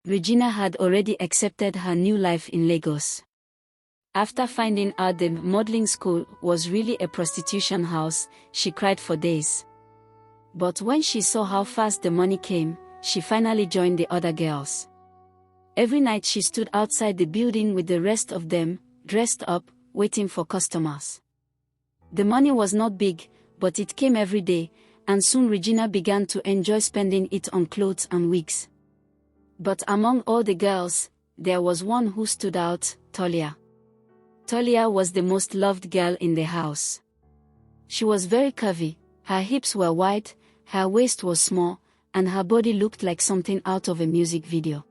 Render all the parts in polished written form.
Regina had already accepted her new life in Lagos. After finding out the modeling school was really a prostitution house, she cried for days. But when she saw how fast the money came, she finally joined the other girls. Every night she stood outside the building with the rest of them, dressed up, waiting for customers. The money was not big, but it came every day, and soon Regina began to enjoy spending it on clothes and wigs. But among all the girls, there was one who stood out, Tolia. Tolia was the most loved girl in the house. She was very curvy, her hips were wide, her waist was small, and her body looked like something out of a music video.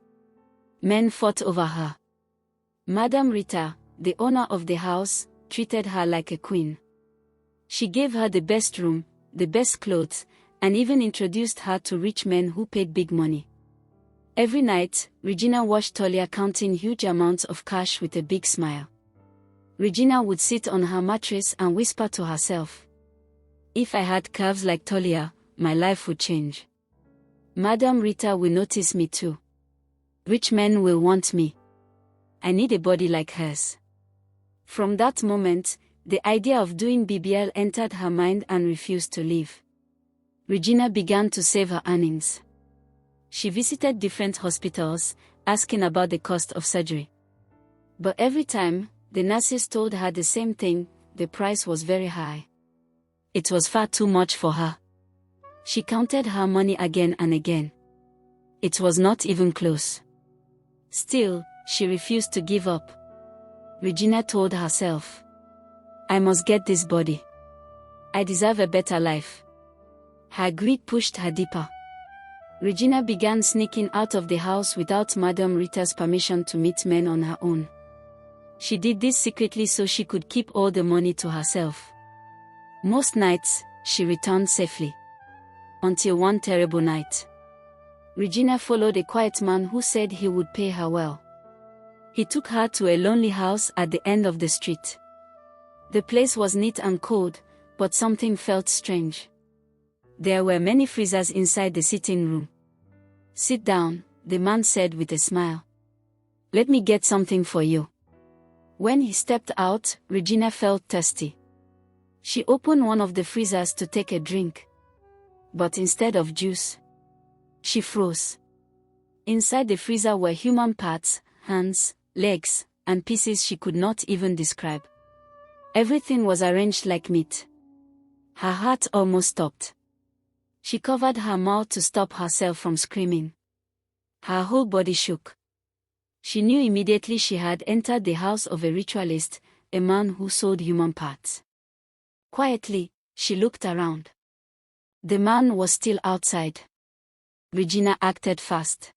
Men fought over her. Madame Rita, the owner of the house, treated her like a queen. She gave her the best room, the best clothes, and even introduced her to rich men who paid big money. Every night, Regina watched Tolia counting huge amounts of cash with a big smile. Regina would sit on her mattress and whisper to herself, "If I had curves like Tolia, my life would change. Madame Rita will notice me too. Rich men will want me. I need a body like hers." From that moment, the idea of doing BBL entered her mind and refused to leave. Regina began to save her earnings. She visited different hospitals, asking about the cost of surgery. But every time, the nurses told her the same thing: the price was very high. It was far too much for her. She counted her money again and again. It was not even close. Still, she refused to give up. Regina told herself, "I must get this body. I deserve a better life." Her greed pushed her deeper. Regina began sneaking out of the house without Madame Rita's permission to meet men on her own. She did this secretly so she could keep all the money to herself. Most nights, she returned safely. Until one terrible night. Regina followed a quiet man who said he would pay her well. He took her to a lonely house at the end of the street. The place was neat and cold, but something felt strange. There were many freezers inside the sitting room. "Sit down," the man said with a smile. "Let me get something for you." When he stepped out, Regina felt thirsty. She opened one of the freezers to take a drink. But instead of juice, she froze. Inside the freezer were human parts, hands, legs, and pieces she could not even describe. Everything was arranged like meat. Her heart almost stopped. She covered her mouth to stop herself from screaming. Her whole body shook. She knew immediately she had entered the house of a ritualist, a man who sold human parts. Quietly, she looked around. The man was still outside. Regina acted fast.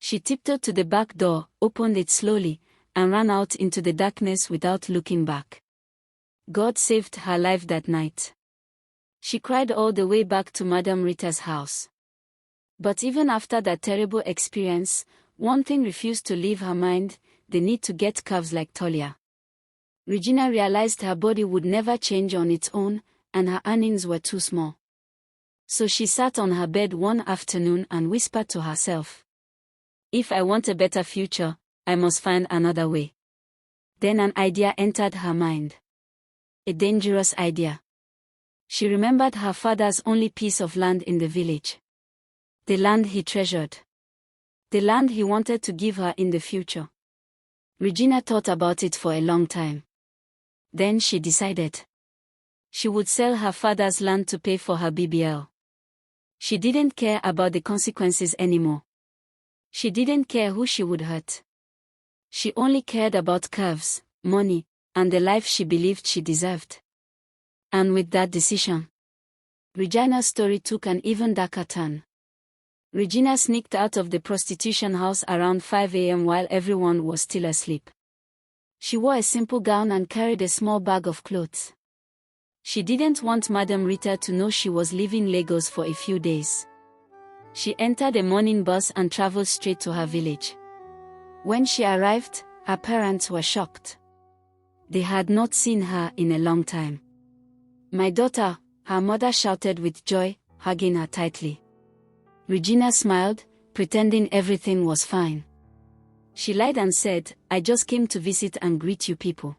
She tiptoed to the back door, opened it slowly, and ran out into the darkness without looking back. God saved her life that night. She cried all the way back to Madame Rita's house. But even after that terrible experience, one thing refused to leave her mind: the need to get curves like Tolia. Regina realized her body would never change on its own, and her earnings were too small. So she sat on her bed one afternoon and whispered to herself, "If I want a better future, I must find another way." Then an idea entered her mind. A dangerous idea. She remembered her father's only piece of land in the village. The land he treasured. The land he wanted to give her in the future. Regina thought about it for a long time. Then she decided. She would sell her father's land to pay for her BBL. She didn't care about the consequences anymore. She didn't care who she would hurt. She only cared about curves, money, and the life she believed she deserved. And with that decision, Regina's story took an even darker turn. Regina sneaked out of the prostitution house around 5 a.m. while everyone was still asleep. She wore a simple gown and carried a small bag of clothes. She didn't want Madame Rita to know she was leaving Lagos for a few days. She entered a morning bus and traveled straight to her village. When she arrived, her parents were shocked. They had not seen her in a long time. "My daughter," her mother shouted with joy, hugging her tightly. Regina smiled, pretending everything was fine. She lied and said, "I just came to visit and greet you people.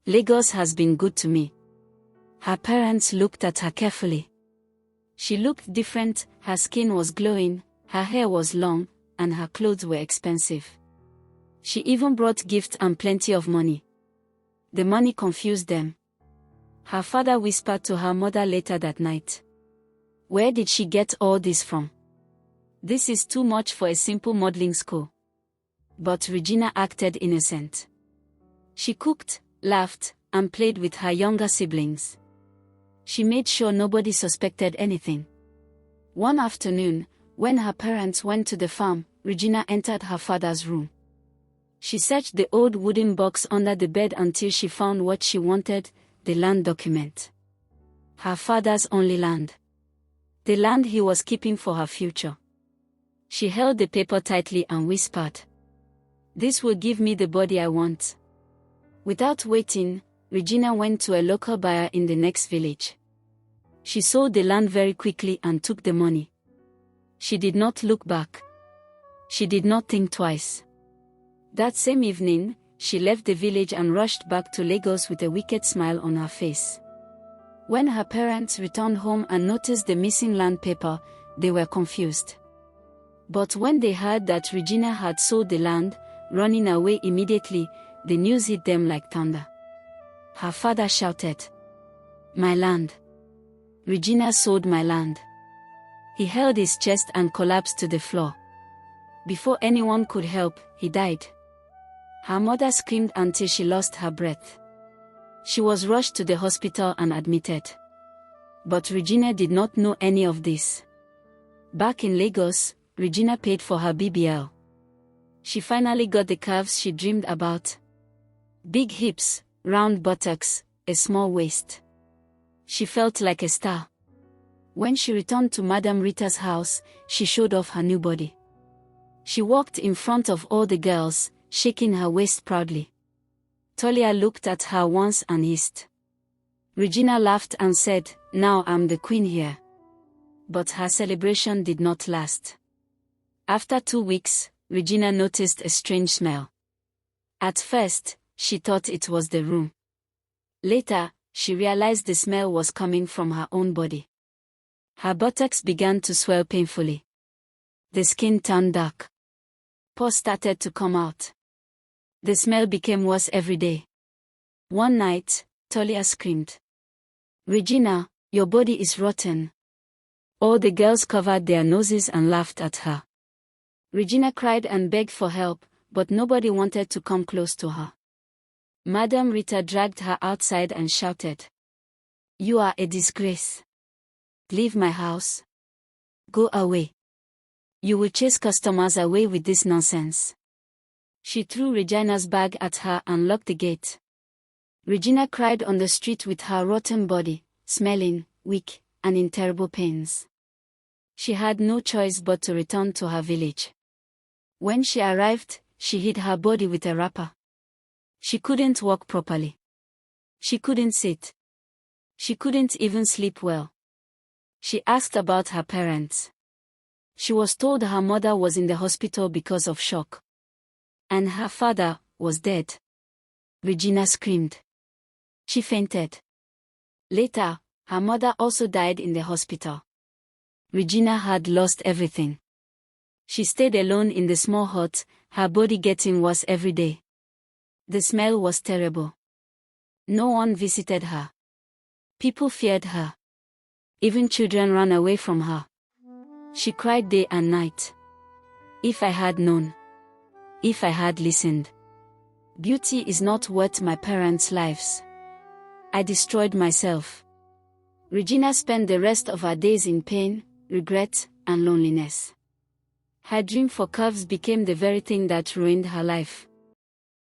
Lagos has been good to me." Her parents looked at her carefully. She looked different, her skin was glowing, her hair was long, and her clothes were expensive. She even brought gifts and plenty of money. The money confused them. Her father whispered to her mother later that night, "Where did she get all this from? This is too much for a simple modeling school." But Regina acted innocent. She cooked, laughed, and played with her younger siblings. She made sure nobody suspected anything. One afternoon, when her parents went to the farm, Regina entered her father's room. She searched the old wooden box under the bed until she found what she wanted, the land document. Her father's only land. The land he was keeping for her future. She held the paper tightly and whispered, "This will give me the body I want." Without waiting, Regina went to a local buyer in the next village. She sold the land very quickly and took the money. She did not look back. She did not think twice. That same evening, she left the village and rushed back to Lagos with a wicked smile on her face. When her parents returned home and noticed the missing land paper, they were confused. But when they heard that Regina had sold the land, running away immediately, the news hit them like thunder. Her father shouted, "My land! Regina sold my land." He held his chest and collapsed to the floor. Before anyone could help, he died. Her mother screamed until she lost her breath. She was rushed to the hospital and admitted. But Regina did not know any of this. Back in Lagos, Regina paid for her BBL. She finally got the curves she dreamed about. Big hips, round buttocks, a small waist. She felt like a star. When she returned to Madame Rita's house, she showed off her new body. She walked in front of all the girls, shaking her waist proudly. Tolia looked at her once and hissed. Regina laughed and said, "Now I'm the queen here." But her celebration did not last. After 2 weeks, Regina noticed a strange smell. At first, she thought it was the room. Later, she realized the smell was coming from her own body. Her buttocks began to swell painfully. The skin turned dark. Pores started to come out. The smell became worse every day. One night, Tolia screamed, "Regina, your body is rotten." All the girls covered their noses and laughed at her. Regina cried and begged for help, but nobody wanted to come close to her. Madame Rita dragged her outside and shouted, "You are a disgrace. Leave my house. Go away. You will chase customers away with this nonsense." She threw Regina's bag at her and locked the gate. Regina cried on the street with her rotten body, smelling, weak, and in terrible pains. She had no choice but to return to her village. When she arrived, she hid her body with a wrapper. She couldn't walk properly. She couldn't sit. She couldn't even sleep well. She asked about her parents. She was told her mother was in the hospital because of shock. And her father was dead. Regina screamed. She fainted. Later, her mother also died in the hospital. Regina had lost everything. She stayed alone in the small hut, her body getting worse every day. The smell was terrible. No one visited her. People feared her. Even children ran away from her. She cried day and night. If I had known. If I had listened. Beauty is not worth my parents' lives. I destroyed myself. Regina spent the rest of her days in pain, regret, and loneliness. Her dream for curves became the very thing that ruined her life.